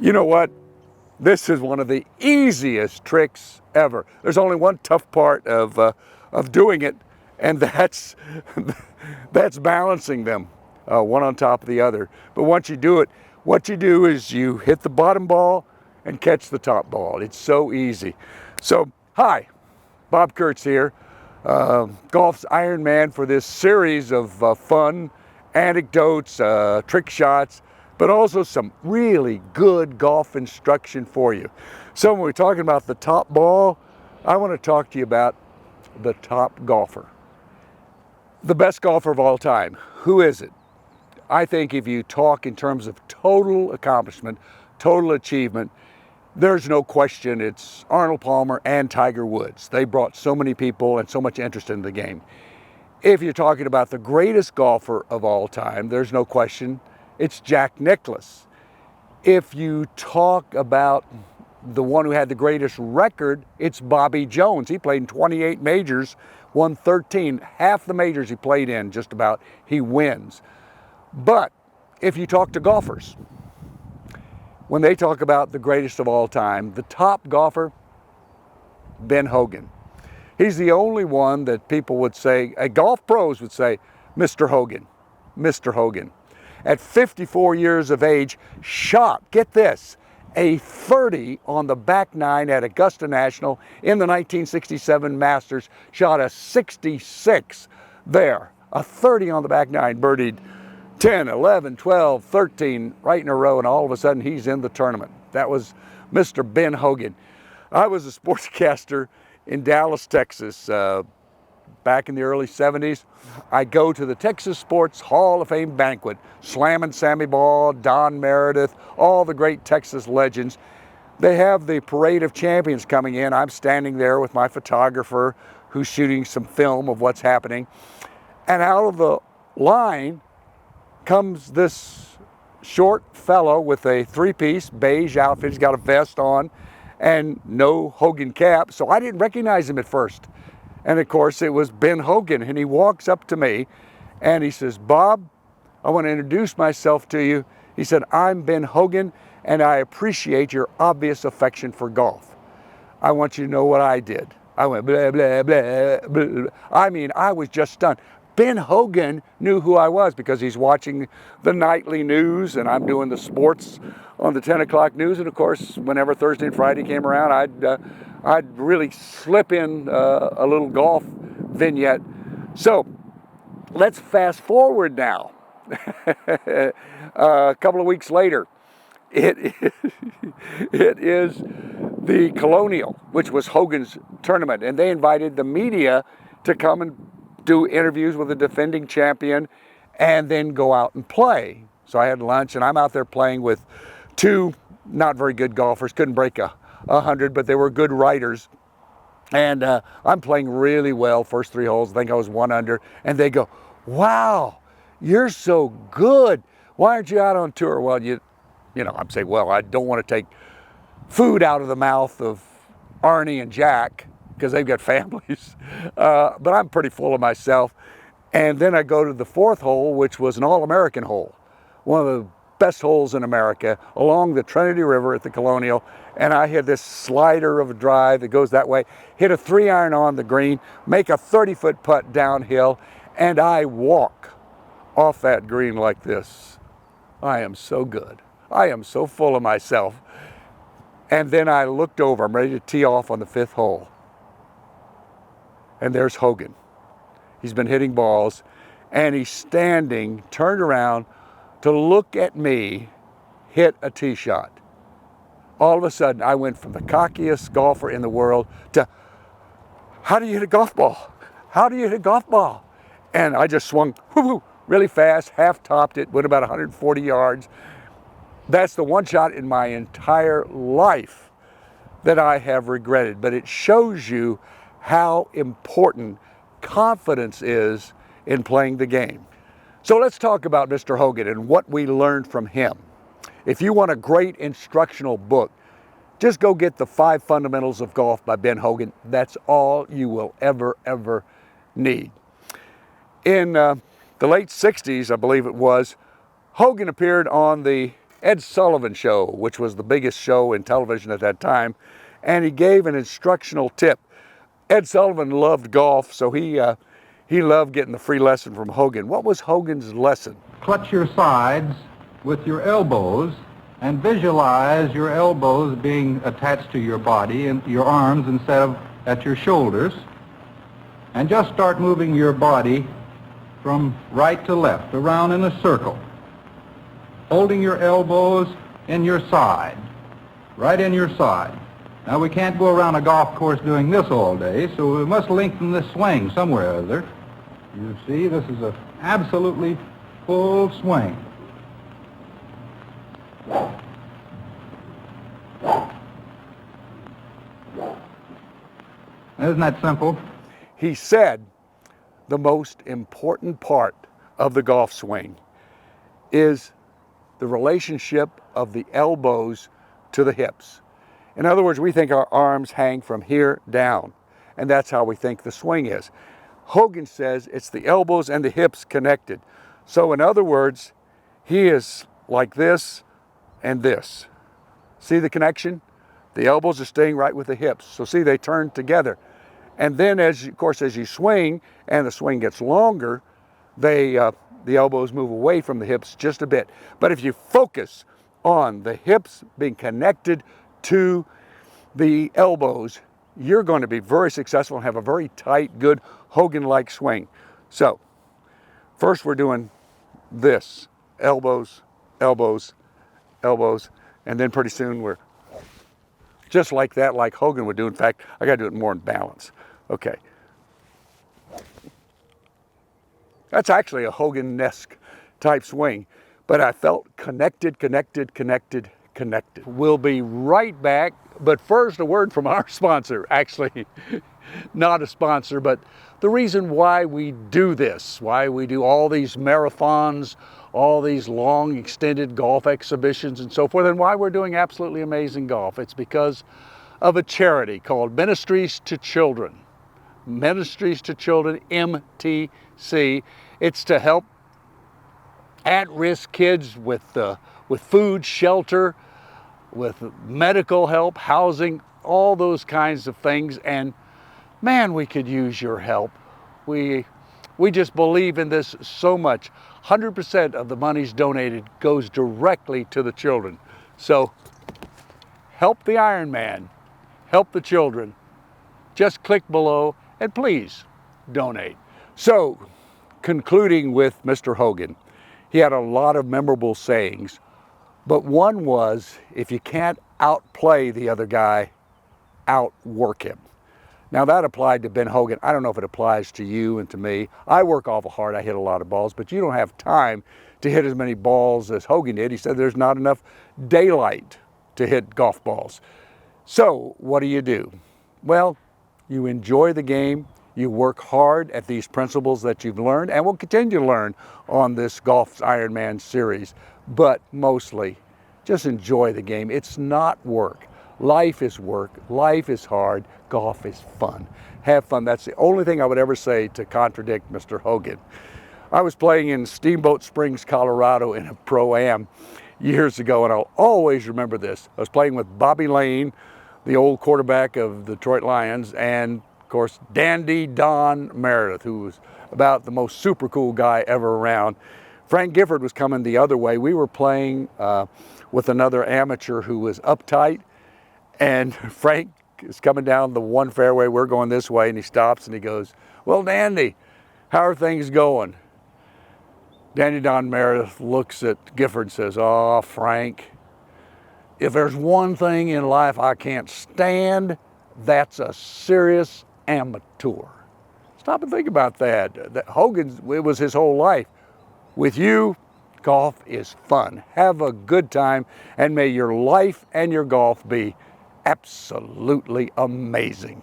You know what? This is one of the easiest tricks ever. There's only one tough part of doing it, and that's balancing them one on top of the other. But once you do it, what you do is you hit the bottom ball and catch the top ball. It's so easy. So, hi, Bob Kurtz here, Golf's Ironman, for this series of fun anecdotes, trick shots, but also some really good golf instruction for you. So when we're talking about the top ball, I want to talk to you about the top golfer. The best golfer of all time. Who is it? I think if you talk in terms of total accomplishment, total achievement, there's no question it's Arnold Palmer and Tiger Woods. They brought so many people and so much interest in the game. If you're talking about the greatest golfer of all time, there's no question it's Jack Nicklaus. If you talk about the one who had the greatest record, it's Bobby Jones. He played in 28 majors, won 13. Half the majors he played in, just about, he wins. But if you talk to golfers, when they talk about the greatest of all time, the top golfer, Ben Hogan. He's the only one that people would say, golf pros would say, Mr. Hogan, Mr. Hogan. At 54 years of age, shot, get this, a 30 on the back nine at Augusta National in the 1967 Masters, shot a 66 there, a 30 on the back nine, birdied 10, 11, 12, 13 right in a row, and all of a sudden he's in the tournament. That was Mr. Ben Hogan. I was a sportscaster in Dallas, Texas, back in the early 70s. I go to the Texas Sports Hall of Fame banquet, Slammin' Sammy Ball, Don Meredith, all the great Texas legends. They have the Parade of Champions coming in. I'm standing there with my photographer who's shooting some film of what's happening. And out of the line comes this short fellow with a three-piece beige outfit. He's got a vest on and no Hogan cap, so I didn't recognize him at first. And of course, it was Ben Hogan, and he walks up to me and he says, "Bob, I want to introduce myself to you." He said, "I'm Ben Hogan, and I appreciate your obvious affection for golf. I want you to know what I did." I went, blah, blah, blah, blah. I mean, I was just stunned. Ben Hogan knew who I was because he's watching the nightly news, and I'm doing the sports on the 10 o'clock news. And of course, whenever Thursday and Friday came around, I'd really slip in a little golf vignette. So let's fast forward now. A couple of weeks later, it is the Colonial, which was Hogan's tournament, and they invited the media to come and do interviews with the defending champion and then go out and play. So I had lunch, and I'm out there playing with two not very good golfers, couldn't break 100, but they were good writers. And I'm playing really well, first three holes, I think I was 1 under, and they go, "Wow, you're so good. Why aren't you out on tour?" Well, you know, I'm saying, well, I don't want to take food out of the mouth of Arnie and Jack, because they've got families, but I'm pretty full of myself. And then I go to the fourth hole, which was an All-American hole, one of the best holes in America, along the Trinity River at the Colonial, and I hit this slider of a drive that goes that way, hit a 3-iron on the green, make a 30-foot putt downhill, and I walk off that green like this. I am so good. I am so full of myself. And then I looked over, I'm ready to tee off on the 5th hole. And there's Hogan. He's been hitting balls, and he's standing, turned around to look at me hit a tee shot. All of a sudden, I went from the cockiest golfer in the world to, how do you hit a golf ball? How do you hit a golf ball? And I just swung really fast, half-topped it, went about 140 yards. That's the one shot in my entire life that I have regretted, but it shows you how important confidence is in playing the game. So let's talk about Mr. Hogan and what we learned from him. If you want a great instructional book, just go get the 5 Fundamentals of Golf by Ben Hogan. That's all you will ever need. In the late 60s, I believe it was, Hogan appeared on the Ed Sullivan Show, which was the biggest show in television at that time, and he gave an instructional tip. Ed Sullivan loved golf, so he loved getting the free lesson from Hogan. What was Hogan's lesson? Clutch your sides with your elbows and visualize your elbows being attached to your body and your arms instead of at your shoulders. And just start moving your body from right to left, around in a circle, holding your elbows in your side, right in your side. Now, we can't go around a golf course doing this all day, so we must lengthen this swing somewhere or other. You see, this is an absolutely full swing. Isn't that simple? He said the most important part of the golf swing is the relationship of the elbows to the hips. In other words, we think our arms hang from here down, and that's how we think the swing is. Hogan says it's the elbows and the hips connected. So in other words, he is like this and this. See the connection? The elbows are staying right with the hips. So see, they turn together. And then, as you swing and the swing gets longer, the elbows move away from the hips just a bit. But if you focus on the hips being connected to the elbows, you're going to be very successful and have a very tight, good Hogan-like swing. So, first we're doing this, elbows, elbows, elbows, and then pretty soon we're just like that, like Hogan would do. In fact, I got to do it more in balance. Okay. That's actually a Hogan-esque type swing, but I felt connected. We'll be right back, but first a word from our sponsor. Actually, not a sponsor, but the reason why we do this, why we do all these marathons, all these long extended golf exhibitions and so forth, and why we're doing absolutely amazing golf. It's because of a charity called Ministries to Children. Ministries to Children, MTC. It's to help at-risk kids with food, shelter, with medical help, housing, all those kinds of things. And man, we could use your help. We just believe in this so much. 100% of the monies donated goes directly to the children. So help the Ironman, help the children. Just click below and please donate. So, concluding with Mr. Hogan, he had a lot of memorable sayings, but one was, if you can't outplay the other guy, outwork him. Now that applied to Ben Hogan. I don't know if it applies to you and to me. I work awful hard, I hit a lot of balls, but you don't have time to hit as many balls as Hogan did. He said there's not enough daylight to hit golf balls. So what do? Well, you enjoy the game, you work hard at these principles that you've learned and will continue to learn on this Golf Ironman series, but mostly just enjoy the game. It's not work. Life is work, life is hard, golf is fun. Have fun. That's the only thing I would ever say to contradict Mr. Hogan. I was playing in Steamboat Springs, Colorado in a Pro-Am years ago, and I'll always remember this. I was playing with Bobby Lane, the old quarterback of the Detroit Lions, and of course Dandy Don Meredith, who was about the most super cool guy ever around. Frank Gifford was coming the other way. We were playing with another amateur who was uptight, and Frank is coming down the one fairway, we're going this way, and he stops and he goes, "Well, Dandy, how are things going?" Dandy Don Meredith looks at Gifford and says, "Oh, Frank, if there's one thing in life I can't stand, that's a serious amateur." Stop and think about that. Hogan, it was his whole life. With you, golf is fun. Have a good time, and may your life and your golf be absolutely amazing.